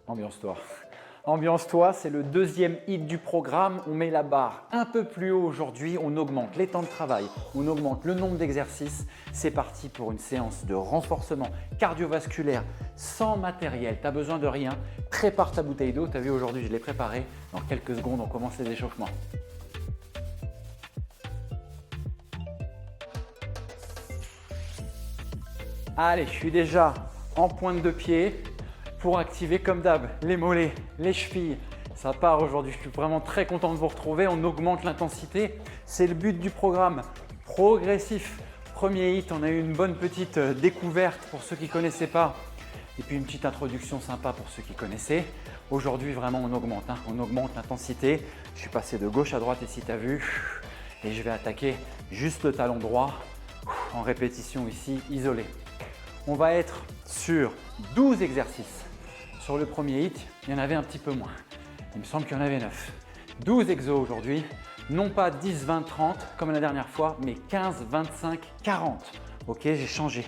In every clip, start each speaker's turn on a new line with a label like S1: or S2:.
S1: Ambiance-toi. Ambiance-toi, c'est le deuxième hit du programme. On met la barre un peu plus haut aujourd'hui. On augmente les temps de travail, on augmente le nombre d'exercices. C'est parti pour une séance de renforcement cardiovasculaire sans matériel. Tu n'as besoin de rien. Prépare ta bouteille d'eau. Tu as vu, aujourd'hui, je l'ai préparée. Dans quelques secondes, on commence les échauffements. Allez, je suis déjà en pointe de pied pour activer comme d'hab les mollets, les chevilles. Ça part aujourd'hui, je suis vraiment très content de vous retrouver. On augmente l'intensité, c'est le but du programme progressif. Premier hit, on a eu une bonne petite découverte pour ceux qui ne connaissaient pas et puis une petite introduction sympa pour ceux qui connaissaient. Aujourd'hui, vraiment, on augmente l'intensité. Je suis passé de gauche à droite ici, tu as vu, et je vais attaquer juste le talon droit en répétition ici, isolé. On va être sur 12 exercices. Sur le premier hit, il y en avait un petit peu moins. Il me semble qu'il y en avait 9. 12 exos aujourd'hui, non pas 10, 20, 30 comme la dernière fois, mais 15, 25, 40. Ok, j'ai changé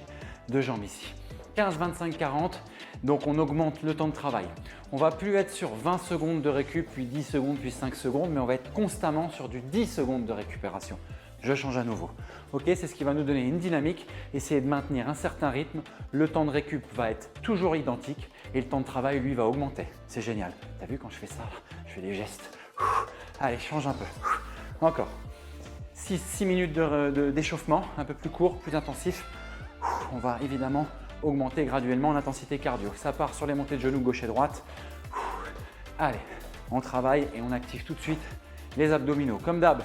S1: de jambe ici. 15, 25, 40. Donc on augmente le temps de travail. On ne va plus être sur 20 secondes de récup, puis 10 secondes, puis 5 secondes, mais on va être constamment sur du 10 secondes de récupération. Je change à nouveau. Ok, c'est ce qui va nous donner une dynamique, essayer de maintenir un certain rythme. Le temps de récup va être toujours identique et le temps de travail, lui, va augmenter. C'est génial. Tu as vu quand je fais ça, je fais des gestes. Allez, change un peu. Encore. 6 minutes d'échauffement, un peu plus court, plus intensif. On va évidemment augmenter graduellement l'intensité cardio. Ça part sur les montées de genoux gauche et droite. Allez, on travaille et on active tout de suite les abdominaux. Comme d'hab,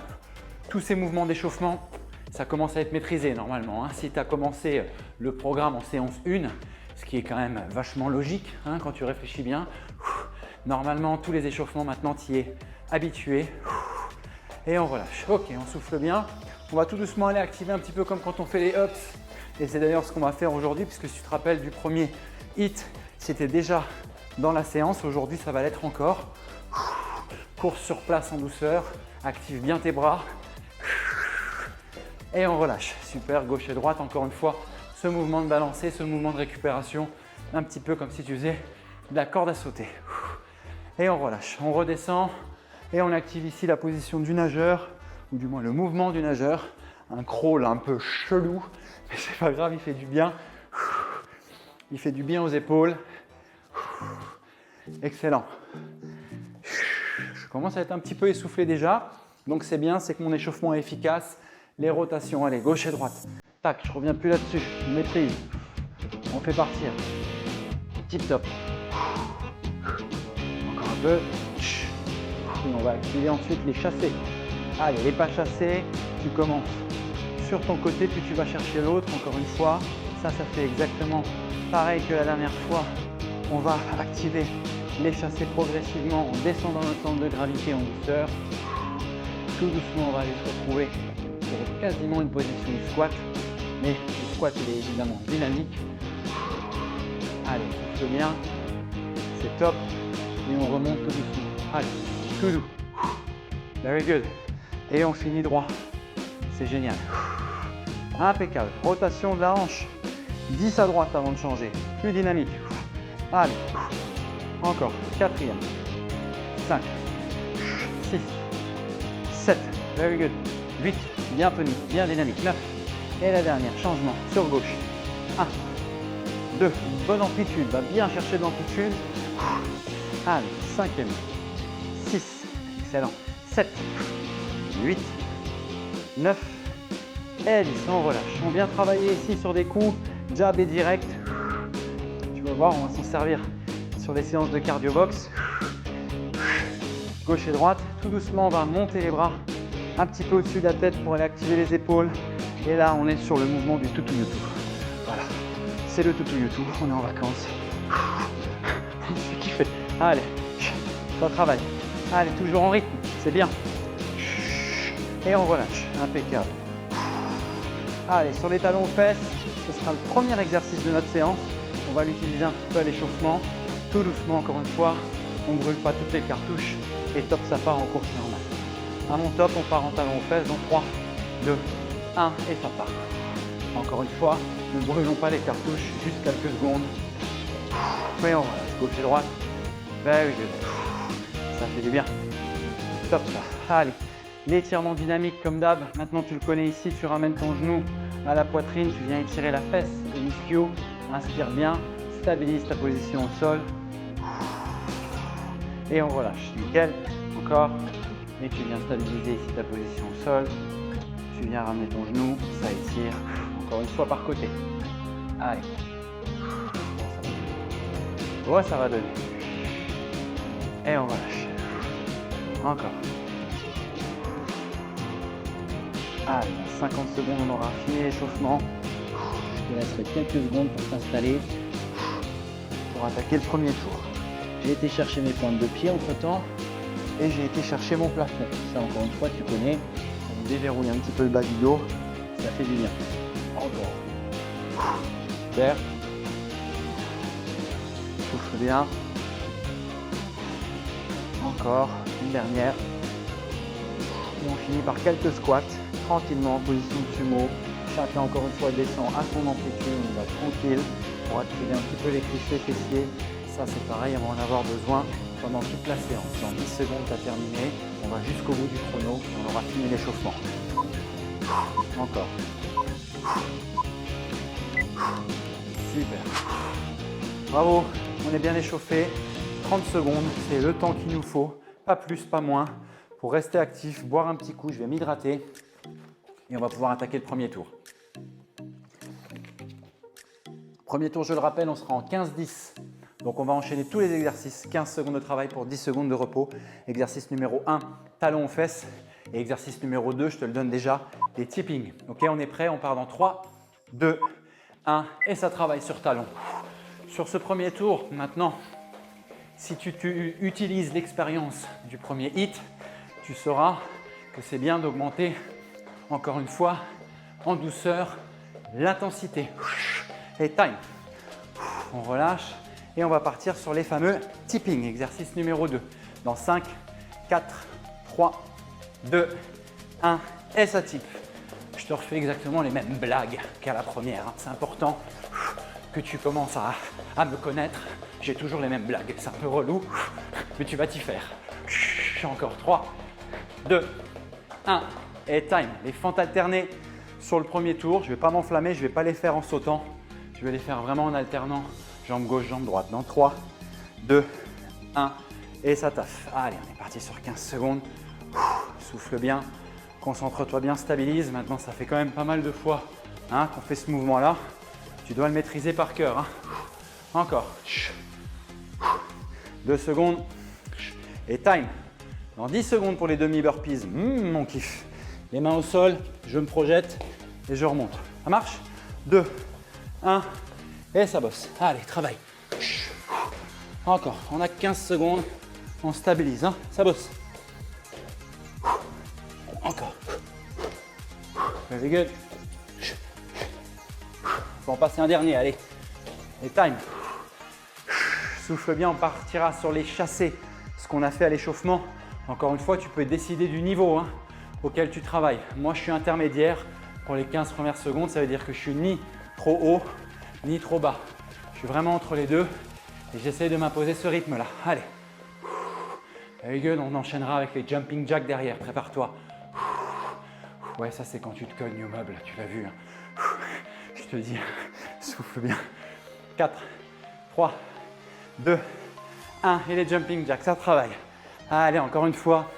S1: tous ces mouvements d'échauffement, ça commence à être maîtrisé normalement. Si tu as commencé le programme en séance 1, ce qui est quand même vachement logique quand tu réfléchis bien, normalement tous les échauffements maintenant tu y es habitué. Et on relâche. Ok, on souffle bien. On va tout doucement aller activer un petit peu comme quand on fait les ups. Et c'est d'ailleurs ce qu'on va faire aujourd'hui, puisque si tu te rappelles du premier hit, c'était déjà dans la séance. Aujourd'hui, ça va l'être encore. Course sur place en douceur. Active bien tes bras. Et on relâche. Super, gauche et droite. Encore une fois, ce mouvement de balancé, ce mouvement de récupération, un petit peu comme si tu faisais de la corde à sauter. Et on relâche. On redescend et on active ici la position du nageur, ou du moins le mouvement du nageur. Un crawl un peu chelou, mais c'est pas grave, il fait du bien. Il fait du bien aux épaules. Excellent. Je commence à être un petit peu essoufflé déjà, donc c'est bien, c'est que mon échauffement est efficace. Les rotations, allez, gauche et droite. Tac, je reviens plus là-dessus, je maîtrise. On fait partir. Tip top. Encore un peu. Et on va activer ensuite les chassés. Allez, les pas chassés, tu commences sur ton côté, puis tu vas chercher l'autre. Encore une fois, ça fait exactement pareil que la dernière fois. On va activer les chassés progressivement en descendant notre centre de gravité en douceur. Tout doucement, on va aller se retrouver sur quasiment une position du squat. Mais le squat, il est évidemment dynamique. Allez, souffle bien. C'est top. Et on remonte tout doucement. Allez, tout doux. Very good. Et on finit droit. C'est génial. Impeccable. Rotation de la hanche. 10 à droite avant de changer. Plus dynamique. Allez. Encore. Quatrième. 5. 6. 7. Very good. 8. Bien tonique. Bien dynamique. 9. Et la dernière. Changement. Sur gauche. 1. 2. Bonne amplitude. Va bien chercher de l'amplitude. Allez. Cinquième. 6. Excellent. 7. 8. 9. Et 10, on relâche. On vient travailler ici sur des coups jab et direct. Tu vas voir, on va s'en servir sur les séances de cardio box. Gauche et droite. Tout doucement, on va monter les bras un petit peu au-dessus de la tête pour aller activer les épaules. Et là, on est sur le mouvement du tutu yutu. Voilà, c'est le tutu yutu. On est en vacances. On s'est kiffé. Allez, ça travaille. Allez, toujours en rythme, c'est bien. Et on relâche, impeccable. Allez, sur les talons aux fesses, ce sera le premier exercice de notre séance. On va l'utiliser un petit peu à l'échauffement. Tout doucement, encore une fois. On ne brûle pas toutes les cartouches. Et top, ça part en course normale. À mon top, on part en talons aux fesses. Donc 3, 2, 1 et ça part. Encore une fois, ne brûlons pas les cartouches, juste quelques secondes. Et on relâche, gauche et droite. Very good. Ça fait du bien. Top ça. Allez, l'étirement dynamique comme d'hab. Maintenant tu le connais ici, tu ramènes ton genou à la poitrine, tu viens étirer la fesse et l'ischio. Inspire bien, stabilise ta position au sol. Et on relâche. Nickel. Encore. Et tu viens stabiliser ici ta position au sol. Tu viens ramener ton genou, ça étire. Encore une fois par côté. Allez. Ouais, ça va donner. Et on relâche. Encore. Allez, dans 50 secondes, on aura fini l'échauffement. Je te laisserai quelques secondes pour t'installer, pour attaquer le premier tour. J'ai été chercher mes pointes de pied entre temps et j'ai été chercher mon plafond. Ça, encore une fois, tu connais. On déverrouille un petit peu le bas du dos. Ça fait du bien. Encore. Super. Souffle bien. Encore. Une dernière. Et on finit par quelques squats. Tranquillement, en position de sumo. Chacun, encore une fois, descend à son amplitude. On va tranquille pour activer un petit peu les clichés fessiers. Ça, c'est pareil, on va en avoir besoin pendant toute la séance. Dans 10 secondes, tu as terminé. On va jusqu'au bout du chrono. On aura fini l'échauffement. Encore. Super. Bravo, on est bien échauffé. 30 secondes, c'est le temps qu'il nous faut. Pas plus, pas moins. Pour rester actif, boire un petit coup, je vais m'hydrater. Et on va pouvoir attaquer le premier tour. Premier tour, je le rappelle, on sera en 15-10. Donc on va enchaîner tous les exercices. 15 secondes de travail pour 10 secondes de repos. Exercice numéro 1, talons aux fesses. Et exercice numéro 2, je te le donne déjà, les tipping. Ok, on est prêt, on part dans 3, 2, 1 et ça travaille sur talons. Sur ce premier tour, maintenant, si tu utilises l'expérience du premier hit, tu sauras que c'est bien d'augmenter, encore une fois, en douceur, l'intensité. Et time. On relâche et on va partir sur les fameux tipping. Exercice numéro 2. Dans 5, 4, 3, 2, 1 et ça type. Je te refais exactement les mêmes blagues qu'à la première. C'est important que tu commences à me connaître. J'ai toujours les mêmes blagues. C'est un peu relou, mais tu vas t'y faire. Encore 3, 2, 1 et time. Les fentes alternées sur le premier tour. Je ne vais pas m'enflammer, je ne vais pas les faire en sautant. Je vais les faire vraiment en alternant. Jambe gauche, jambe droite. Dans 3, 2, 1 et ça taffe. Allez, on est parti sur 15 secondes. Souffle bien, concentre-toi bien, stabilise. Maintenant, ça fait quand même pas mal de fois qu'on fait ce mouvement-là. Tu dois le maîtriser par cœur. Encore. 2 secondes. Et time. Dans 10 secondes pour les demi-burpees. Mon kiff. Les mains au sol, je me projette et je remonte. Ça marche? 2, 1 et ça bosse. Allez, travaille. Encore. On a 15 secondes. On stabilise. Ça bosse. Encore. Very good. On va en passer un dernier, allez. Et time. Souffle bien, on partira sur les chassés. Ce qu'on a fait à l'échauffement. Encore une fois, tu peux décider du niveau auquel tu travailles. Moi, je suis intermédiaire. Pour les 15 premières secondes, ça veut dire que je suis ni trop haut, ni trop bas. Je suis vraiment entre les deux et j'essaie de m'imposer ce rythme-là. Allez. Very good, on enchaînera avec les jumping jacks derrière. Prépare-toi. Ouais, ça c'est quand tu te cognes au meuble, tu l'as vu. Je te dis, souffle bien. 4, 3, 2, 1 et les jumping jacks, ça travaille. Allez, encore une fois,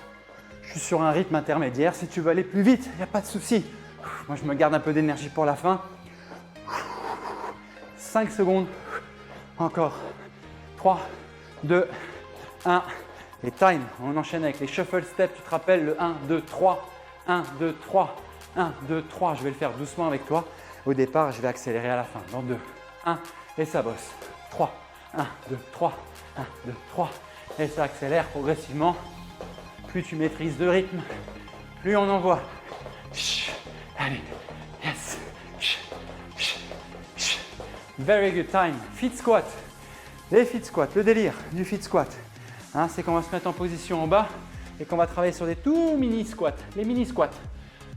S1: je suis sur un rythme intermédiaire. Si tu veux aller plus vite, il n'y a pas de souci. Moi, je me garde un peu d'énergie pour la fin. 5 secondes. Encore. 3, 2, 1 et time. On enchaîne avec les shuffle steps. Tu te rappelles le 1, 2, 3. 1, 2, 3. 1, 2, 3. Je vais le faire doucement avec toi. Au départ, je vais accélérer à la fin. Dans 2, 1 et ça bosse. 3, 1, 2, 3. 1, 2, 3. Et ça accélère progressivement. Plus tu maîtrises le rythme, plus on envoie. Allez, yes. Very good time. Fit squat. Les fit squats, le délire du fit squat, c'est qu'on va se mettre en position en bas et qu'on va travailler sur des tout mini squats, les mini squats.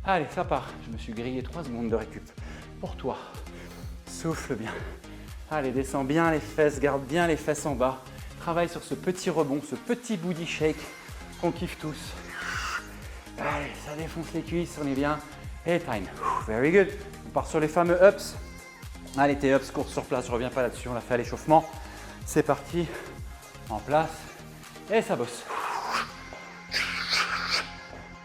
S1: Allez, ça part. Je me suis grillé 3 secondes de récup. Pour toi, souffle bien. Allez, descends bien les fesses, garde bien les fesses en bas. travaille sur ce petit rebond, ce petit booty shake qu'on kiffe tous. Allez, ça défonce les cuisses, on est bien. Et time. Very good. On part sur les fameux ups. Allez, tes ups, cours sur place, je ne reviens pas là-dessus, on l'a fait à l'échauffement. C'est parti, en place, et ça bosse.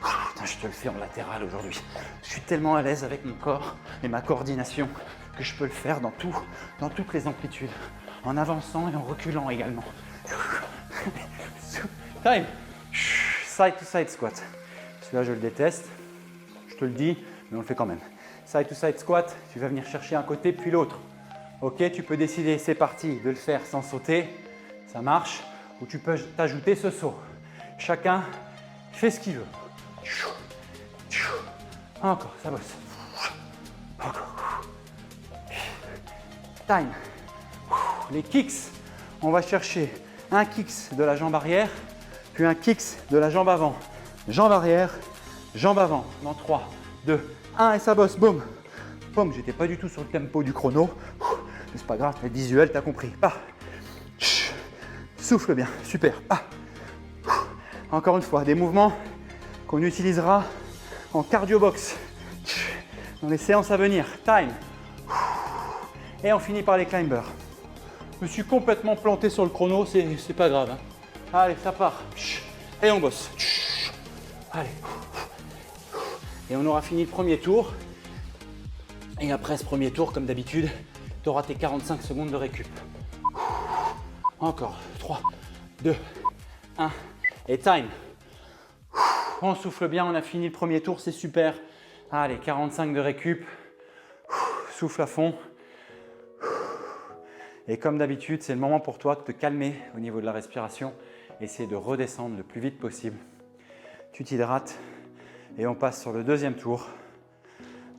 S1: Putain, je te le fais en latéral aujourd'hui. Je suis tellement à l'aise avec mon corps et ma coordination que je peux le faire dans toutes les amplitudes, en avançant et en reculant également. Time. Side to side squat. Celui-là, je le déteste, je te le dis, mais on le fait quand même. Side to side squat, tu vas venir chercher un côté puis l'autre. Ok, tu peux décider, c'est parti, de le faire sans sauter, ça marche, ou tu peux t'ajouter ce saut. Chacun fait ce qu'il veut. Encore, ça bosse. Encore. Time. Les kicks, on va chercher un kicks de la jambe arrière, puis un kicks de la jambe avant. Jambe arrière, jambe avant. Dans 3, 2, 1 et ça bosse. Boum. Boum, j'étais pas du tout sur le tempo du chrono. Mais c'est pas grave, t'as le visuel, t'as compris. Ah. Souffle bien, super. Ah. Encore une fois, des mouvements qu'on utilisera en cardio box dans les séances à venir. Time. Et on finit par les climbers. Je me suis complètement planté sur le chrono, c'est pas grave. Hein. Allez, ça part. Et on bosse. Allez. Et on aura fini le premier tour. Et après ce premier tour, comme d'habitude, tu auras tes 45 secondes de récup. Encore. 3, 2, 1. Et time. On souffle bien, on a fini le premier tour, c'est super. Allez, 45 de récup. Souffle à fond. Et comme d'habitude, c'est le moment pour toi de te calmer au niveau de la respiration. Essayer de redescendre le plus vite possible. Tu t'hydrates et on passe sur le deuxième tour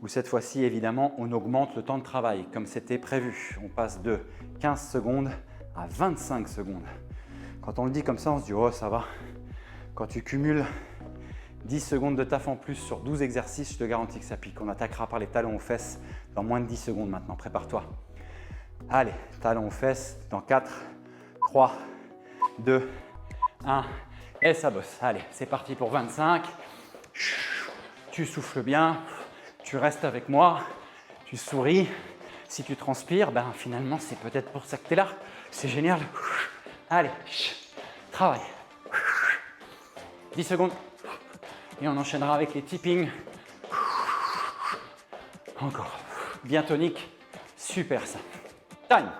S1: où cette fois-ci, évidemment, on augmente le temps de travail comme c'était prévu. On passe de 15 secondes à 25 secondes. Quand on le dit comme ça, on se dit « oh, ça va ». Quand tu cumules 10 secondes de taf en plus sur 12 exercices, je te garantis que ça pique. On attaquera par les talons aux fesses dans moins de 10 secondes maintenant. Prépare-toi. Allez, talons aux fesses dans 4, 3, 2, 1 et ça bosse. Allez, c'est parti pour 25. Tu souffles bien, tu restes avec moi, tu souris. Si tu transpires, ben finalement, c'est peut-être pour ça que tu es là. C'est génial. Allez, travaille. 10 secondes. Et on enchaînera avec les tippings. Encore. Bien tonique. Super ça. Time.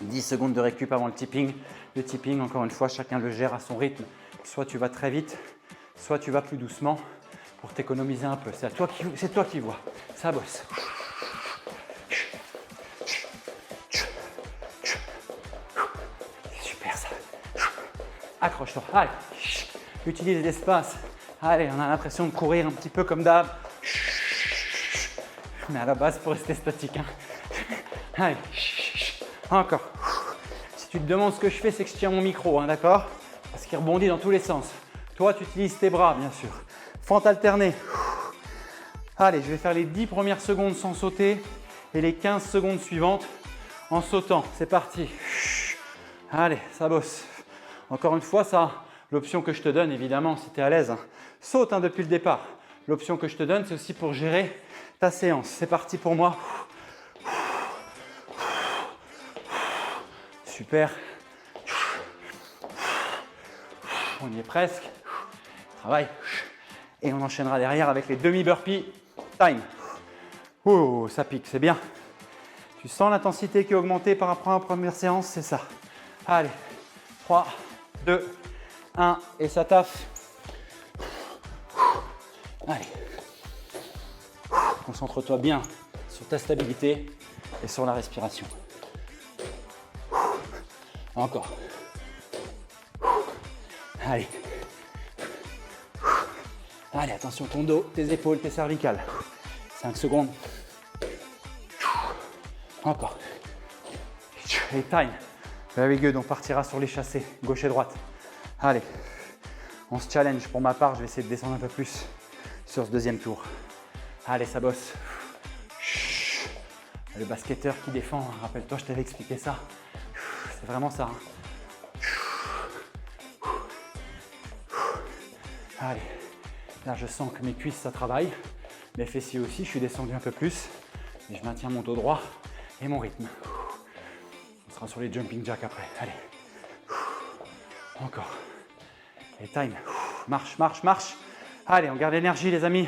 S1: 10 secondes de récup avant le tipping. Le tipping, encore une fois, chacun le gère à son rythme. Soit tu vas très vite, soit tu vas plus doucement pour t'économiser un peu. C'est toi qui vois. Ça bosse. Super ça. Accroche-toi. Allez. Utilise l'espace. Allez, on a l'impression de courir un petit peu comme d'hab. Mais à la base, il faut rester statique. Hein. Allez. Encore. Si tu te demandes ce que je fais, c'est que je tiens mon micro, hein, d'accord? Parce qu'il rebondit dans tous les sens. Toi, tu utilises tes bras, bien sûr. Fente alternée. Allez, je vais faire les 10 premières secondes sans sauter et les 15 secondes suivantes en sautant. C'est parti. Allez, ça bosse. Encore une fois, ça, l'option que je te donne, évidemment, si tu es à l'aise, hein, saute hein, depuis le départ. L'option que je te donne, c'est aussi pour gérer ta séance. C'est parti pour moi. Super. On y est presque. Travail. Et on enchaînera derrière avec les demi-burpees. Time. Oh, ça pique, c'est bien. Tu sens l'intensité qui est augmentée par rapport à la première séance, c'est ça. Allez. 3, 2, 1 et ça taffe. Allez. Concentre-toi bien sur ta stabilité et sur la respiration. Encore. Allez. Allez, attention ton dos, tes épaules, tes cervicales. 5 secondes. Encore. Et time. Very good, on partira sur les chassés, gauche et droite. Allez, on se challenge. Pour ma part, je vais essayer de descendre un peu plus sur ce deuxième tour. Allez, ça bosse. Le basketteur qui défend, rappelle-toi, je t'avais expliqué ça. C'est vraiment ça. Hein. Allez, là je sens que mes cuisses ça travaille, mes fessiers aussi, je suis descendu un peu plus, mais je maintiens mon dos droit et mon rythme. On sera sur les jumping jacks après, allez. Encore. Et time, marche, marche, marche. Allez, on garde l'énergie les amis.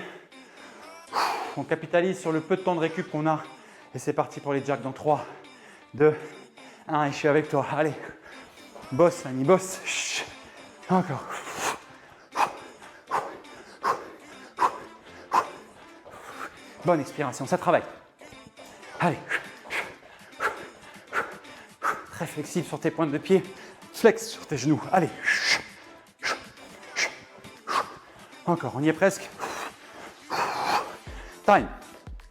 S1: On capitalise sur le peu de temps de récup qu'on a. Et c'est parti pour les jacks dans 3, 2, 1 et je suis avec toi. Allez, bosse Annie, bosse. Encore. Bonne expiration, ça travaille. Allez. Très flexible sur tes pointes de pied. Flex sur tes genoux. Allez. Encore, on y est presque. Time.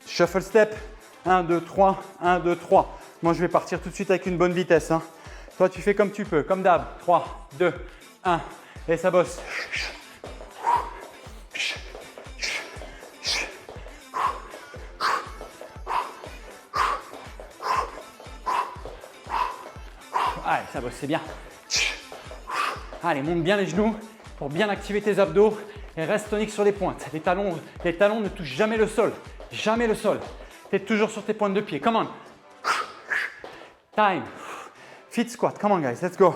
S1: Shuffle step. 1, 2, 3, 1, 2, 3. Moi, je vais partir tout de suite avec une bonne vitesse. Hein. Toi, tu fais comme tu peux, comme d'hab. 3, 2, 1. Et ça bosse. Allez, ça bosse, c'est bien. Allez, monte bien les genoux pour bien activer tes abdos et reste tonique sur les pointes. Les talons ne touchent jamais le sol. Jamais le sol. Tu es toujours sur tes pointes de pied. Come on. Time. Feet squat. Come on, guys. Let's go.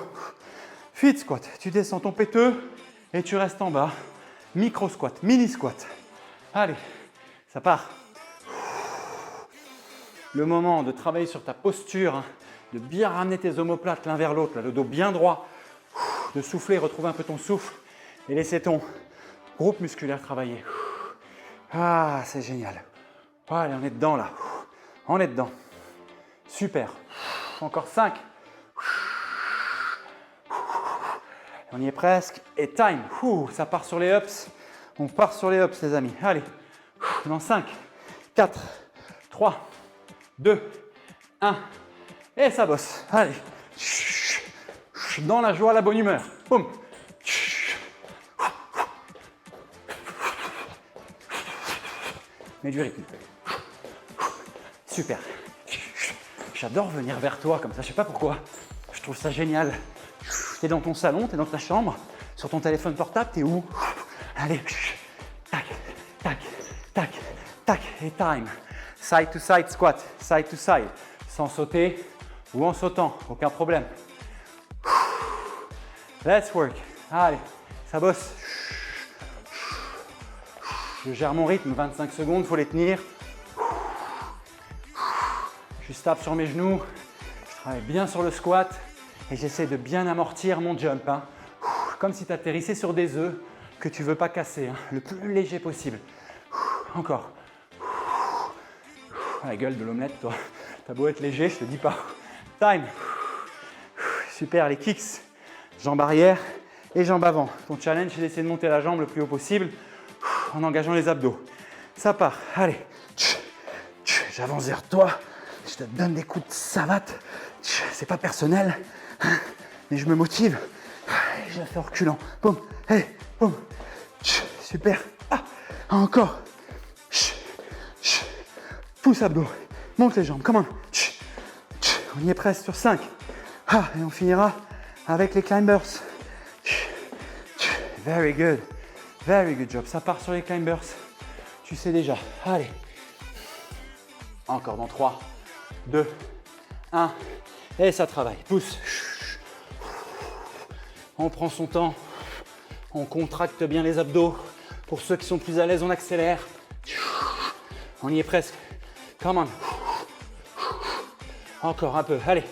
S1: Feet squat. Tu descends ton péteux et tu restes en bas. Micro squat. Mini squat. Allez, ça part. Le moment de travailler sur ta posture, hein, de bien ramener tes omoplates l'un vers l'autre, le dos bien droit, de souffler, retrouver un peu ton souffle et laisser ton groupe musculaire travailler. Ah, c'est génial. Allez, on est dedans là. On est dedans. Super. Encore 5. On y est presque. Et time. Ça part sur les ups. On part sur les ups, les amis. Allez. Dans 5, 4, 3, 2, 1. Et ça bosse. Allez. Dans la joie, la bonne humeur. Boum. Mets du rythme. Super. J'adore venir vers toi comme ça, je sais pas pourquoi. Je trouve ça génial. T'es dans ton salon, t'es dans ta chambre, sur ton téléphone portable, t'es où? Allez. Tac, tac, tac, tac. Et time. Side to side squat. Side to side. Sans sauter ou en sautant, aucun problème. Let's work. Allez, ça bosse. Je gère mon rythme, 25 secondes, il faut les tenir. Je tape sur mes genoux, je travaille bien sur le squat et j'essaie de bien amortir mon jump. Hein. Comme si tu atterrissais sur des œufs que tu ne veux pas casser, hein, le plus léger possible. Encore. La gueule de l'omelette, toi. T'as beau être léger, je te dis pas. Time. Super, les kicks. Jambes arrière et jambes avant. Ton challenge, c'est d'essayer de monter la jambe le plus haut possible en engageant les abdos. Ça part. Allez. J'avance vers toi. Je te donne des coups de savate. C'est pas personnel, hein, mais je me motive. Je la fais en reculant. Boum. Hey. Boum. Super. Ah. Encore. Pousse abdos. Monte les jambes. Come on. On y est presque sur 5. Ah, et on finira avec les climbers. Very good. Very good job. Ça part sur les climbers. Tu sais déjà. Allez. Encore dans 3, 2, 1. Et ça travaille. Pousse. On prend son temps. On contracte bien les abdos. Pour ceux qui sont plus à l'aise, on accélère. On y est presque. Come on. Encore un peu. Allez.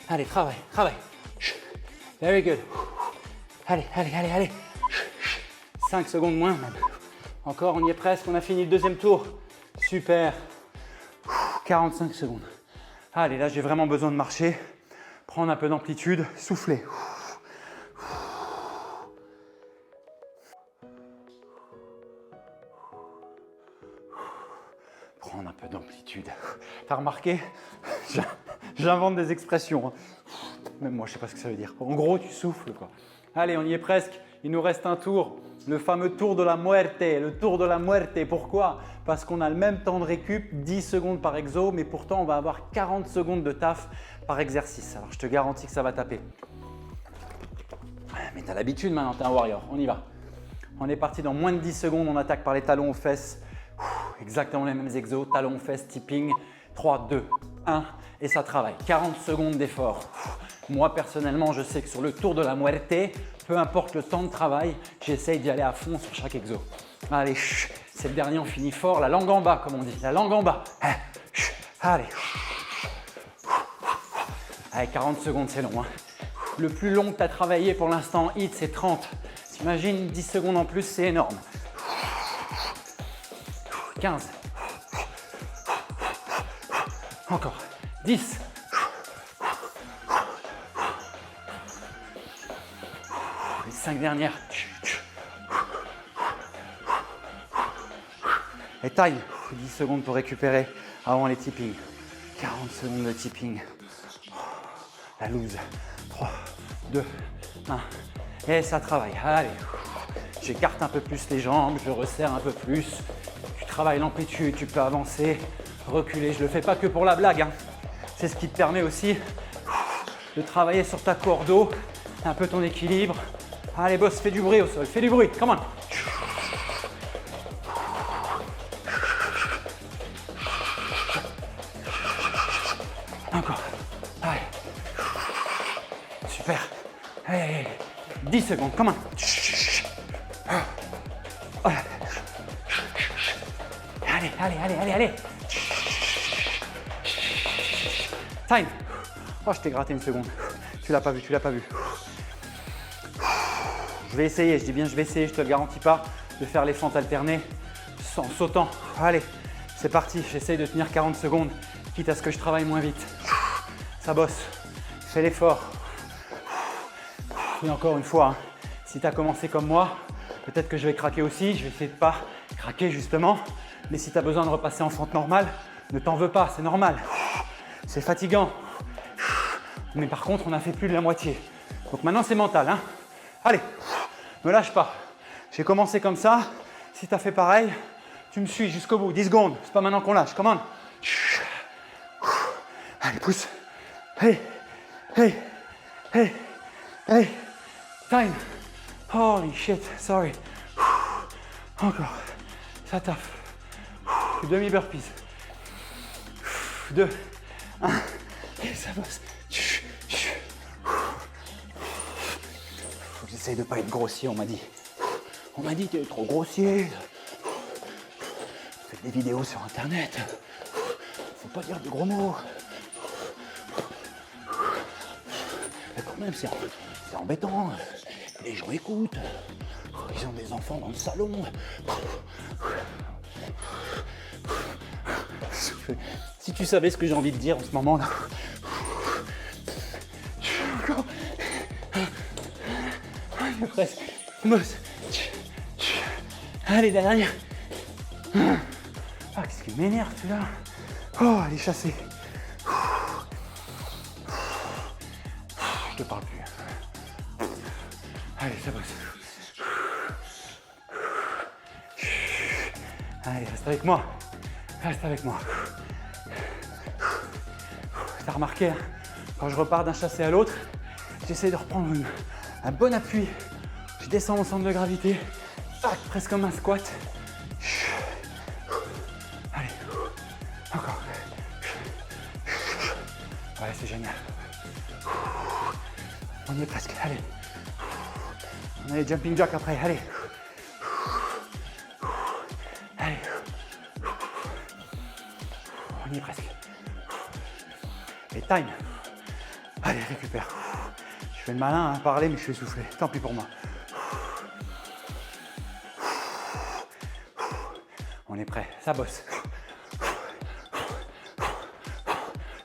S1: Allez, travaille, travaille. Very good. Allez, allez, allez, allez. 5 secondes moins même. Encore, on y est presque. On a fini le deuxième tour. Super. 45 secondes. Allez, là, j'ai vraiment besoin de marcher. Prendre un peu d'amplitude. Souffler. Prendre un peu d'amplitude. T'as remarqué? J'invente des expressions. Hein. Même moi, je ne sais pas ce que ça veut dire. En gros, tu souffles, quoi. Allez, on y est presque. Il nous reste un tour. Le fameux tour de la muerte. Le tour de la muerte. Pourquoi? Parce qu'on a le même temps de récup, 10 secondes par exo, mais pourtant, on va avoir 40 secondes de taf par exercice. Alors, je te garantis que ça va taper. Mais tu as l'habitude maintenant, tu es un warrior. On y va. On est parti dans moins de 10 secondes. On attaque par les talons aux fesses. Exactement les mêmes exos. Talons aux fesses, tipping. 3, 2, 1. Et ça travaille. 40 secondes d'effort. Moi, personnellement, je sais que sur le tour de la muerte, peu importe le temps de travail, j'essaye d'y aller à fond sur chaque exo. Allez, c'est le dernier, on finit fort. La langue en bas, comme on dit. La langue en bas. Allez. Allez, 40 secondes, c'est long. Hein. Le plus long que tu as travaillé pour l'instant en HIIT, c'est 30. T'imagines 10 secondes en plus, c'est énorme. 15. Encore. 10. Les 5 dernières. Et time. 10 secondes pour récupérer avant les tippings. 40 secondes de tipping. La loose. 3, 2, 1. Et ça travaille. Allez. J'écarte un peu plus les jambes, je resserre un peu plus. Tu travailles l'amplitude, tu peux avancer, reculer. Je ne le fais pas que pour la blague. Hein. C'est ce qui te permet aussi de travailler sur ta cordeau, un peu ton équilibre. Allez boss, fais du bruit au sol, fais du bruit, come on. Encore. Allez. Super. Allez. 10 secondes, come on. Allez. Time. Oh, je t'ai gratté une seconde. Tu l'as pas vu. Je vais essayer, je dis bien je vais essayer, je te le garantis pas, de faire les fentes alternées en sautant. Allez, c'est parti. J'essaye de tenir 40 secondes, quitte à ce que je travaille moins vite. Ça bosse. Fais l'effort. Et encore une fois, hein, si tu as commencé comme moi, peut-être que je vais craquer aussi. Je vais essayer de ne pas craquer justement. Mais si tu as besoin de repasser en fente normale, ne t'en veux pas, c'est normal. C'est fatigant. Mais par contre, on a fait plus de la moitié. Donc maintenant, c'est mental. Hein. Allez, me lâche pas. J'ai commencé comme ça. Si tu as fait pareil, tu me suis jusqu'au bout. 10 secondes. C'est pas maintenant qu'on lâche. Come on. Allez, pousse. Hey. Time. Holy shit. Sorry. Encore. Ça taffe. Demi-burpees. 2, 1. Et ça bosse. Faut que j'essaye de ne pas être grossier, on m'a dit. On m'a dit que t'es trop grossier. Faites des vidéos sur internet. Faut pas dire de gros mots. Mais quand même, c'est embêtant. Les gens écoutent. Ils ont des enfants dans le salon. Si tu savais ce que j'ai envie de dire en ce moment là. Presque. Allez, dernière. Ah, qu'est-ce qui m'énerve celui-là. Oh, elle est chassée. Je te parle plus. Allez, ça bosse. Allez, reste avec moi. T'as remarqué, hein, quand je repars d'un chassé à l'autre, j'essaie de reprendre un bon appui. Je descends mon centre de gravité, presque comme un squat. Allez, encore. Ouais, c'est génial. On y est presque, allez. On a les jumping jacks après, allez. On y est presque. Et time. Allez, récupère. Je fais le malin à parler, mais je suis essoufflé. Tant pis pour moi. On est prêt, ça bosse.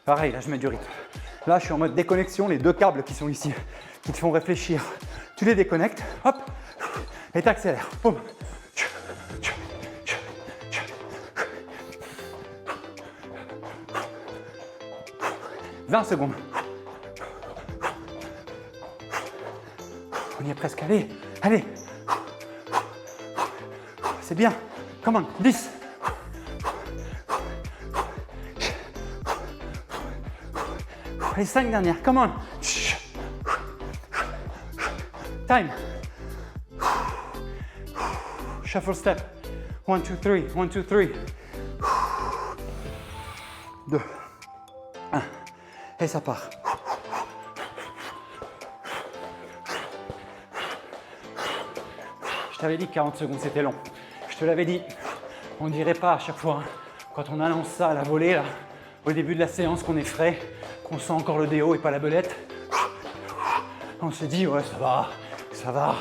S1: Pareil, là je mets du rythme. Là je suis en mode déconnexion, les deux câbles qui sont ici, qui te font réfléchir. Tu les déconnectes, hop, et t'accélères. Boum. 20 secondes. On y est presque. Allez. C'est bien. Come on. 10. Les 5 dernières. Come on. Time. Shuffle step. 1, 2, 3. 1, 2, 3. 2, 1. Et ça part. Je t'avais dit que 40 secondes c'était long. Je te l'avais dit. On ne dirait pas à chaque fois, hein, quand on annonce ça à la volée, là, au début de la séance, qu'on est frais, qu'on sent encore le déo et pas la belette. On se dit, ouais, ça va, ça va.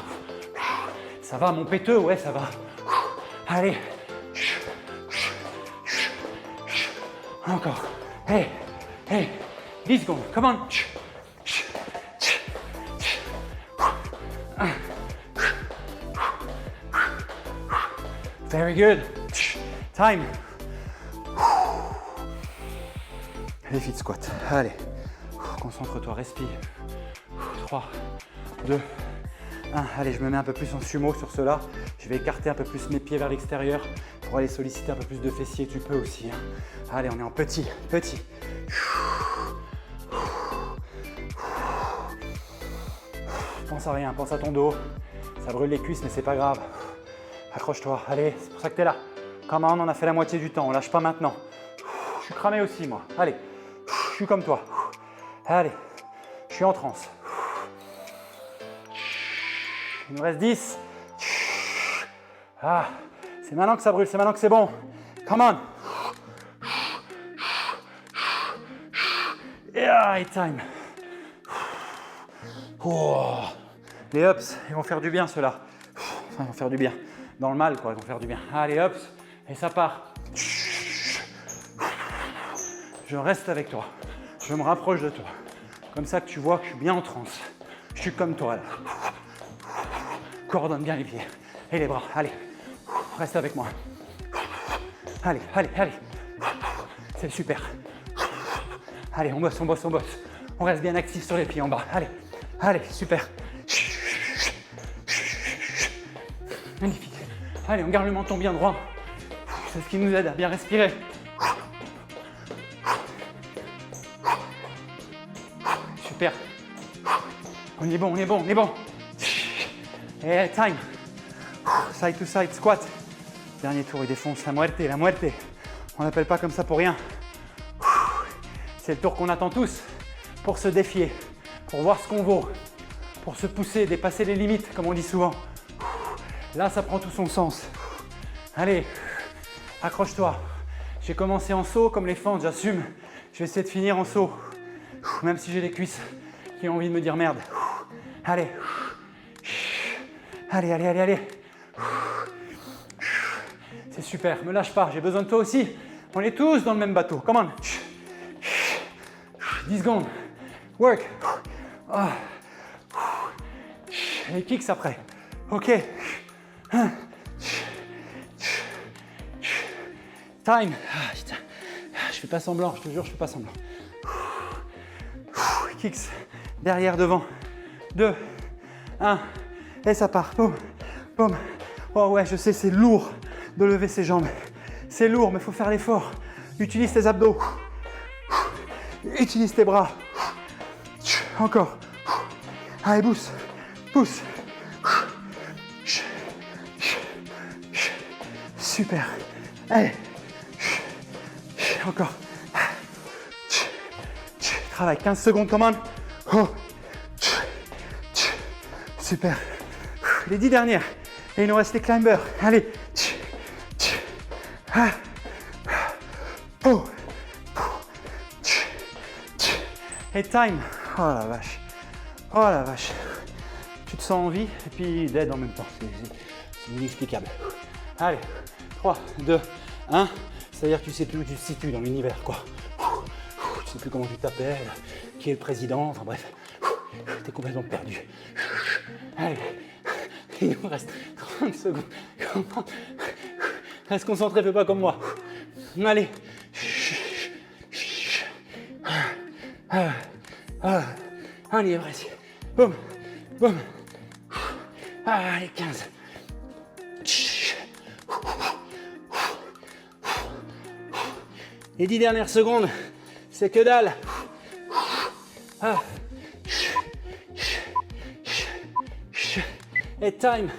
S1: Ça va, mon péteux, ouais, ça va. Allez. Encore. Hey, hey. 10 secondes. Come on. Very good. Time. Les feet squat. Allez. Concentre-toi, respire. 3, 2, 1. Allez, je me mets un peu plus en sumo sur cela. Je vais écarter un peu plus mes pieds vers l'extérieur pour aller solliciter un peu plus de fessiers. Tu peux aussi. Hein. Allez, on est en petit, petit. Pense à rien, pense à ton dos. Ça brûle les cuisses, mais c'est pas grave. Accroche-toi. Allez, c'est pour ça que tu es là. Come on, on a fait la moitié du temps. On lâche pas maintenant. Je suis cramé aussi, moi. Allez, je suis comme toi. Allez, je suis en transe. Il nous reste 10. Ah, c'est maintenant que ça brûle, c'est maintenant que c'est bon. Come on. Yeah, it's time. Oh. Les ups, ils vont faire du bien ceux-là. Enfin, ils vont faire du bien. Dans le mal, quoi, ils vont faire du bien. Allez, ups, et ça part. Je reste avec toi. Je me rapproche de toi. Comme ça que tu vois que je suis bien en transe. Je suis comme toi, là. Coordonne bien les pieds et les bras. Allez, reste avec moi. Allez, allez, allez. C'est super. Allez, on bosse, on bosse, on bosse. On reste bien actif sur les pieds en bas. Allez, allez, super. Magnifique. Allez, on garde le menton bien droit. C'est ce qui nous aide à bien respirer. Super. On est bon, on est bon, on est bon. Et time. Side to side, squat. Dernier tour, il défonce la muerte, la muerte. On l'appelle pas comme ça pour rien. C'est le tour qu'on attend tous pour se défier, pour voir ce qu'on vaut, pour se pousser, dépasser les limites, comme on dit souvent. Là, ça prend tout son sens. Allez, accroche-toi. J'ai commencé en saut, comme les fentes, j'assume. Je vais essayer de finir en saut, même si j'ai les cuisses qui ont envie de me dire merde. Allez. Allez, allez, allez, allez. C'est super, me lâche pas, j'ai besoin de toi aussi. On est tous dans le même bateau, come on. 10 secondes. Work. Les kicks après. Ok. Time. Je fais pas semblant, je te jure, je fais pas semblant. Kicks. Derrière, devant. 2, 1. Et ça part. Boum. Boum. Oh ouais, je sais, c'est lourd de lever ses jambes. C'est lourd, mais il faut faire l'effort. Utilise tes abdos. Utilise tes bras. Encore. Allez, pousse. Pousse. Super. Allez. Encore. Travaille 15 secondes, come on. Oh. Super. Les 10 dernières. Et il nous reste les climbers. Allez. Oh. Et time. Oh la vache. Oh la vache. Tu te sens en vie et puis d'aide en même temps. C'est inexplicable. Allez. 3, 2, 1. C'est-à-dire que tu sais plus où tu te situes dans l'univers, quoi. Tu sais plus comment tu t'appelles, qui est le président, enfin bref. T'es complètement perdu. Allez. Il nous reste 30 secondes. Reste concentré, fais pas comme moi. Allez. On y est presque. Boum, boum. Allez, 15. Les 10 dernières secondes, c'est que dalle. Et time.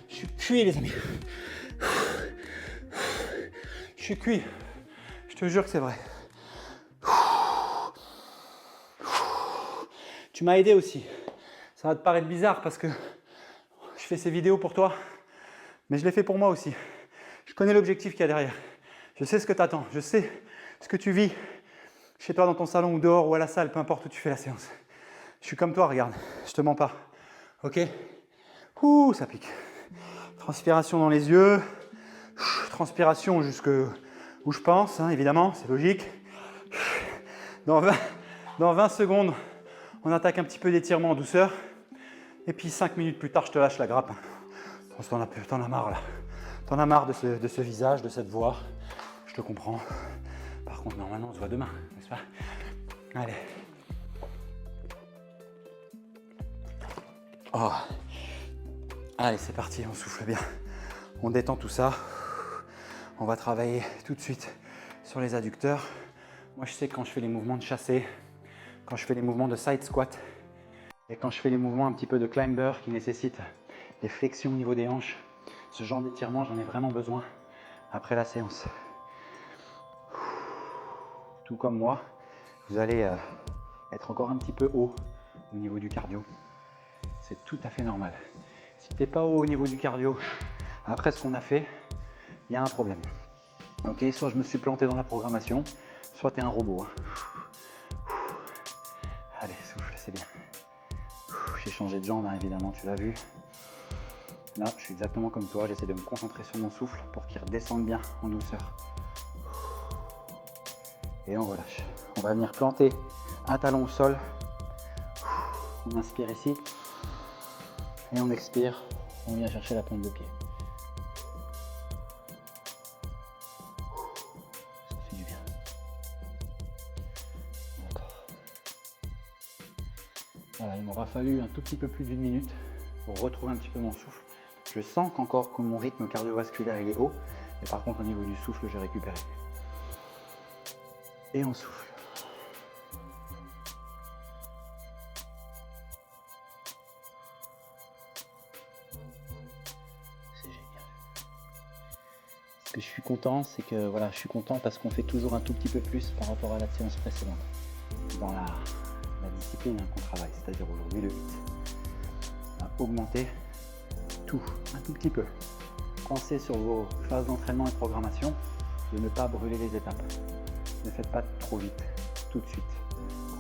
S1: Je suis cuit, les amis. suis cuit. Je te jure que c'est vrai. Tu m'as aidé aussi. Ça va te paraître bizarre parce que je fais ces vidéos pour toi, mais je les fais pour moi aussi. Je connais l'objectif qu'il y a derrière. Je sais ce que tu attends. Je sais ce que tu vis chez toi dans ton salon ou dehors ou à la salle, peu importe où tu fais la séance. Je suis comme toi, regarde. Je te mens pas. Ok? Ouh, ça pique. Transpiration dans les yeux. Transpiration jusque où je pense, hein, évidemment, c'est logique. Dans 20 secondes, on attaque un petit peu d'étirement en douceur. Et puis 5 minutes plus tard, je te lâche la grappe. T'en as marre là. T'en as marre de ce visage, de cette voix. Je te comprends. Par contre, normalement, on se voit demain, n'est-ce pas? Allez. Oh. Allez, c'est parti, on souffle bien. On détend tout ça. On va travailler tout de suite sur les adducteurs. Moi, je sais quand je fais les mouvements de chassé, quand je fais les mouvements de side squat et quand je fais les mouvements un petit peu de climber qui nécessitent des flexions au niveau des hanches, ce genre d'étirement, j'en ai vraiment besoin après la séance. Tout comme moi, vous allez être encore un petit peu haut au niveau du cardio. C'est tout à fait normal. Si tu n'es pas haut au niveau du cardio, après ce qu'on a fait, il y a un problème. Ok, soit je me suis planté dans la programmation, soit tu es un robot. Allez, souffle, c'est bien. J'ai changé de jambe, hein, évidemment, tu l'as vu. Là, je suis exactement comme toi, j'essaie de me concentrer sur mon souffle pour qu'il redescende bien en douceur. Et on relâche. On va venir planter un talon au sol. On inspire ici. Et on expire. On vient chercher la pointe de pied. Ça fait du bien. Encore. Voilà, il m'aura fallu un tout petit peu plus d'une minute pour retrouver un petit peu mon souffle. Je sens qu'encore que mon rythme cardiovasculaire il est haut. Mais par contre, au niveau du souffle, j'ai récupéré. Et on souffle. C'est génial. Ce que je suis content, c'est que voilà, je suis content parce qu'on fait toujours un tout petit peu plus par rapport à la séance précédente. Dans la discipline qu'on travaille, c'est-à-dire aujourd'hui le HIIT. On va augmenter tout, un tout petit peu. Pensez sur vos phases d'entraînement et de programmation de ne pas brûler les étapes. Ne faites pas trop vite, tout de suite.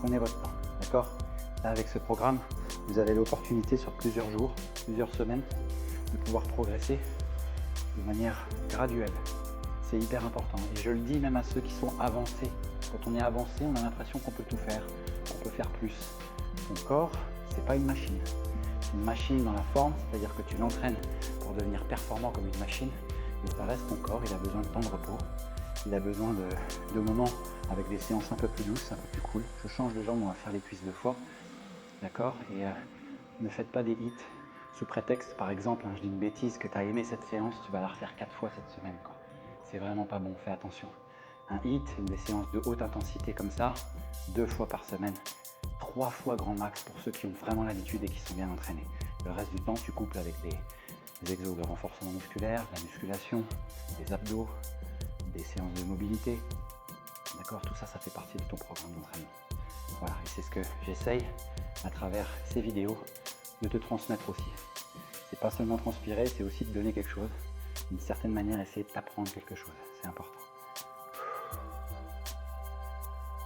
S1: Prenez votre temps, d'accord? Là, avec ce programme, vous avez l'opportunité sur plusieurs jours, plusieurs semaines, de pouvoir progresser de manière graduelle. C'est hyper important. Et je le dis même à ceux qui sont avancés. Quand on est avancé, on a l'impression qu'on peut tout faire, qu'on peut faire plus. Ton corps, c'est pas une machine. C'est une machine dans la forme, c'est-à-dire que tu l'entraînes pour devenir performant comme une machine, mais ça reste ton corps, il a besoin de temps de repos. Il a besoin de moments avec des séances un peu plus douces, un peu plus cool. Je change de jambe, on va faire les cuisses 2 fois. D'accord? Et ne faites pas des hits sous prétexte, par exemple, je dis une bêtise, que tu as aimé cette séance, tu vas la refaire 4 fois cette semaine. C'est vraiment pas bon, fais attention. Un hit, des séances de haute intensité comme ça, 2 fois par semaine, 3 fois grand max pour ceux qui ont vraiment l'habitude et qui sont bien entraînés. Le reste du temps, tu couples avec des exos de renforcement musculaire, de la musculation, des abdos, des séances de mobilité, d'accord, tout ça, ça fait partie de ton programme d'entraînement. Voilà, et c'est ce que j'essaye à travers ces vidéos de te transmettre aussi. C'est pas seulement transpirer, c'est aussi te donner quelque chose, d'une certaine manière, essayer de t'apprendre quelque chose, c'est important.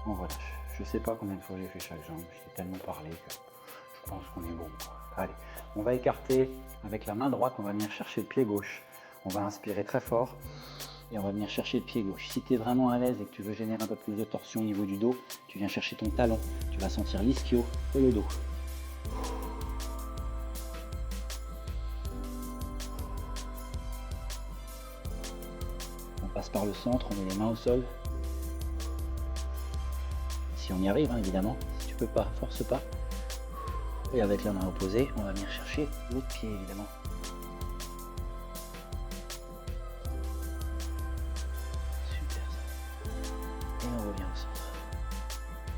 S1: On relâche. Je sais pas combien de fois j'ai fait chaque jambe, je t'ai tellement parlé que je pense qu'on est bon. Allez, on va écarter avec la main droite, on va venir chercher le pied gauche. On va inspirer très fort. Et on va venir chercher le pied gauche. Si tu es vraiment à l'aise et que tu veux générer un peu plus de torsion au niveau du dos, tu viens chercher ton talon. Tu vas sentir l'ischio et le dos. On passe par le centre, on met les mains au sol. Si on y arrive, hein, évidemment. Si tu peux pas, force pas. Et avec la main opposée, on va venir chercher l'autre pied, évidemment.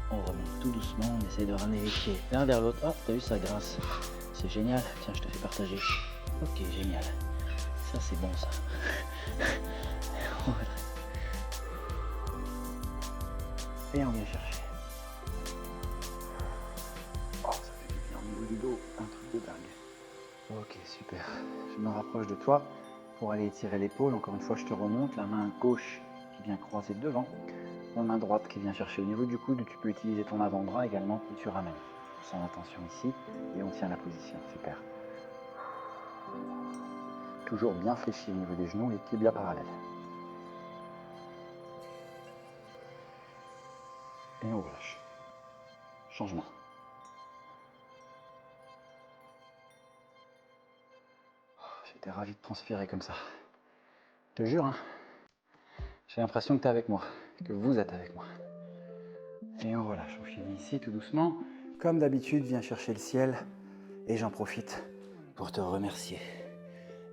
S1: On remonte tout doucement, on essaie de ramener les pieds l'un vers l'autre. Oh, t'as vu ça, grâce. C'est génial. Tiens, je te fais partager. Ok, génial. Ça, c'est bon, ça. Et on vient chercher. Oh, ça fait du bien au niveau du dos, un truc de dingue. Ok, super. Je me rapproche de toi pour aller étirer l'épaule. Encore une fois, je te remonte. La main gauche qui vient croiser devant. La main droite qui vient chercher au niveau du coude. Tu peux utiliser ton avant-bras également et tu ramènes. Sans attention ici et on tient la position. Super. Toujours bien fléchi au niveau des genoux et pieds bien parallèles. Et on relâche. Changement. J'étais ravi de transpirer comme ça. Je te jure, hein, j'ai l'impression que tu es avec moi, que vous êtes avec moi. Et on relâche. On finit ici tout doucement. Comme d'habitude, viens chercher le ciel et j'en profite pour te remercier.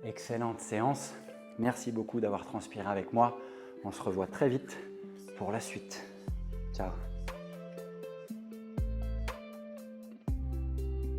S1: Excellente séance. Merci beaucoup d'avoir transpiré avec moi. On se revoit très vite pour la suite. Ciao.